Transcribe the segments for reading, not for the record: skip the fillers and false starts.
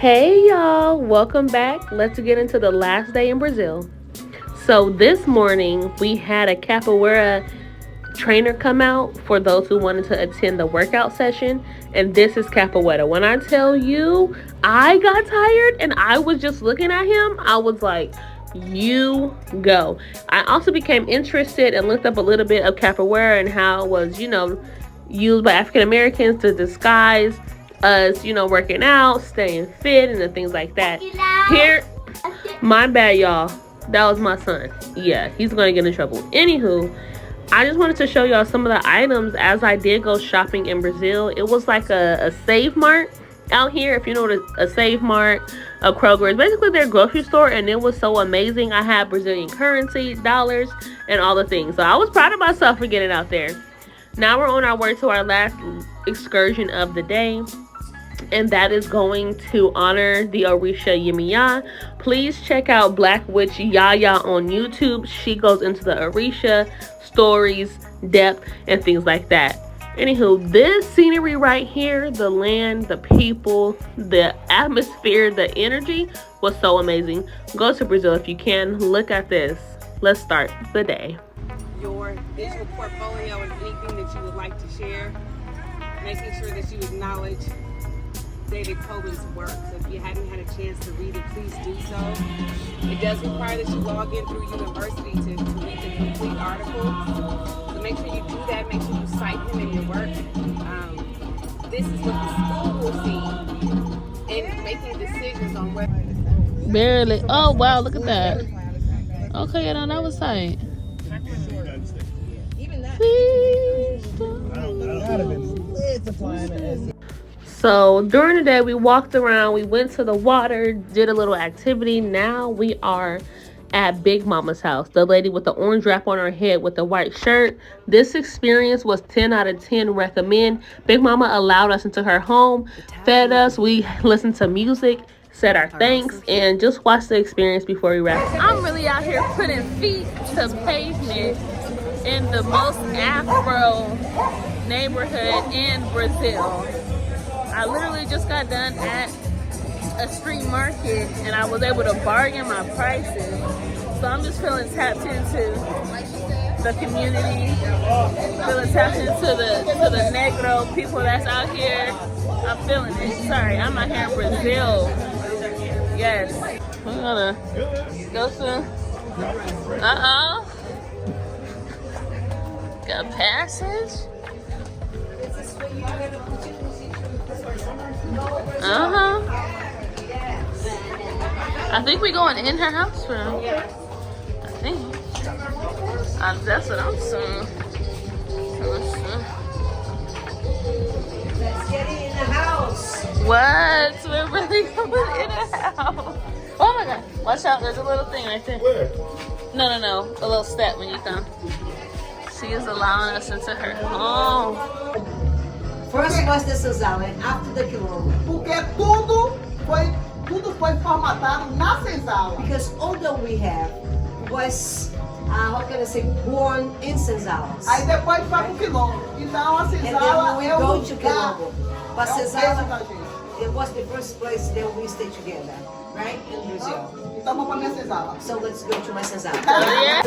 Hey y'all, welcome back. Let's get into the last day in Brazil. So this morning we had a capoeira trainer come out for those who wanted to attend the workout session, and this is capoeira. When I tell you I got tired and I was just looking at him, I was like, you go. I also became interested and looked up a little bit of capoeira and how it was, used by African Americans to disguise us, working out, staying fit, and the things like that. Here, my bad, y'all. That was my son. Yeah, he's gonna get in trouble. Anywho, I just wanted to show y'all some of the items as I did go shopping in Brazil. It was like a Save Mart out here. If you know what a Save Mart, a Kroger, it's basically their grocery store, and it was so amazing. I had Brazilian currency, dollars, and all the things. So I was proud of myself for getting out there. Now we're on our way to our last excursion of the day, and that is going to honor the Orisha Yemiya. Please check out Black Witch Yaya on YouTube. She goes into the Orisha stories, depth, and things like that. Anywho, this scenery right here, the land, the people, the atmosphere, the energy was so amazing. Go to Brazil if you can. Look at this. Let's start the day. Your visual portfolio and anything that you would like to share, making sure that you acknowledge David Coben's work. So if you haven't had a chance to read it, please do so. It does require that you log in through university to read the complete article. So make sure you do that. Make sure you cite him in your work. This is what the school will see in making decisions on whether. Barely. Oh, wow. Look at that. Okay, now that was tight. So during the day we walked around, we went to the water, did a little activity. Now we are at Big Momma's house, the lady with the orange wrap on her head with the white shirt. This experience was 10 out of 10 recommend. Big Momma allowed us into her home, fed us, we listened to music, said our thanks, and just watched the experience before we wrap. I'm really out here putting feet to pavement in the most Afro neighborhood in Brazil. I literally just got done at a street market and I was able to bargain my prices. So I'm just feeling tapped into the community, feeling tapped into the Negro people that's out here. I'm feeling it. Sorry, I'm out here in Brazil. Yes. We're gonna go soon. Got passage? I think we going in her house room. I think. That's what I'm saying. Let's get it in the house. What? We're really going in a house. Oh my God. Watch out. There's a little thing right there. Where? No. A little step when you come. She is allowing us into her home. First was the senzala and after the quilombo. Porque tudo foi formatado na senzala. Because although we have was, how can I say, born in senzalas. Aí depois foi pro quilombo. Então a And senzala then we é o go to lugar. quilombo. But É o berço da senzala, gente. it was the first place that we stayed together, right? In Brazil. Então vamos pra minha senzala. So let's go to my senzala. Yeah.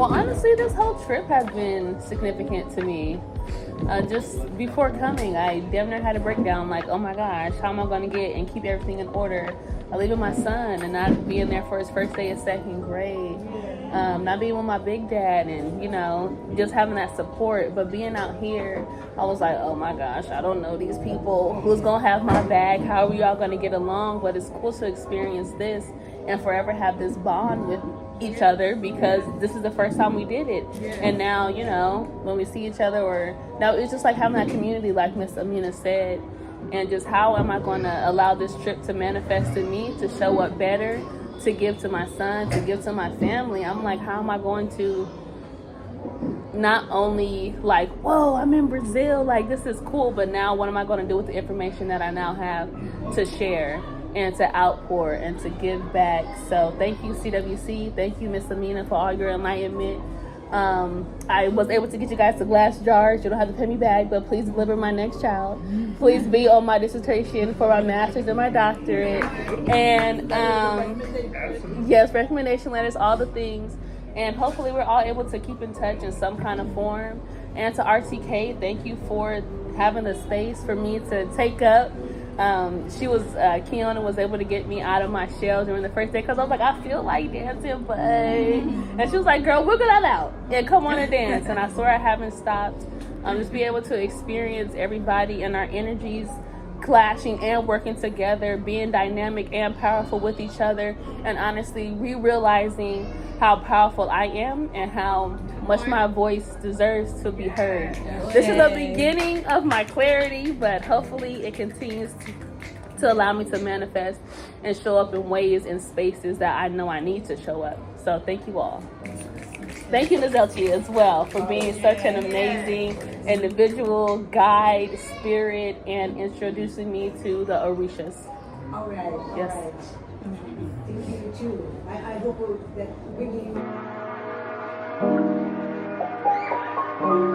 Well, honestly, this whole trip has been significant to me. just before coming, I damn near had a breakdown. Like, oh my gosh, how am I going to get and keep everything in order? I leaving my son and not being there for his first day of second grade. Not being with my big dad and, just having that support. But being out here, I was like, oh my gosh, I don't know these people. Who's going to have my bag? How are we all going to get along? But it's cool to experience this and forever have this bond with each other because this is the first time we did it. And now, when we see each other now it's just like having that community like Miss Amina said. And just how am I going to allow this trip to manifest in me, to show up better, to give to my son, to give to my family. I'm like, how am I going to not only like, whoa, I'm in Brazil, like this is cool, but now what am I going to do with the information that I now have to share and to outpour and to give back? So thank you, CWC. Thank you, Miss Amina, for all your enlightenment. I was able to get you guys the glass jars. You don't have to pay me back, but please deliver my next child. Please be on my dissertation for my master's and my doctorate. And yes, recommendation letters, all the things. And hopefully we're all able to keep in touch in some kind of form. And to RTK, thank you for having the space for me to take up. Kiana was able to get me out of my shell during the first day because I was like, I feel like dancing, but and she was like, girl, wiggle that out and come on and dance. And I swear I haven't stopped. Just be able to experience everybody and our energies clashing and working together, being dynamic and powerful with each other, and honestly realizing how powerful I am and how much my voice deserves to be heard. This is the beginning of my clarity, but hopefully it continues to allow me to manifest and show up in ways and spaces that I know I need to show up. So thank you all. Thank you, Nazelchi, as well, for being such an amazing individual, guide, spirit, and introducing me to the Orishas. All right. Yes. All right. Thank you too. I hope that bringing you.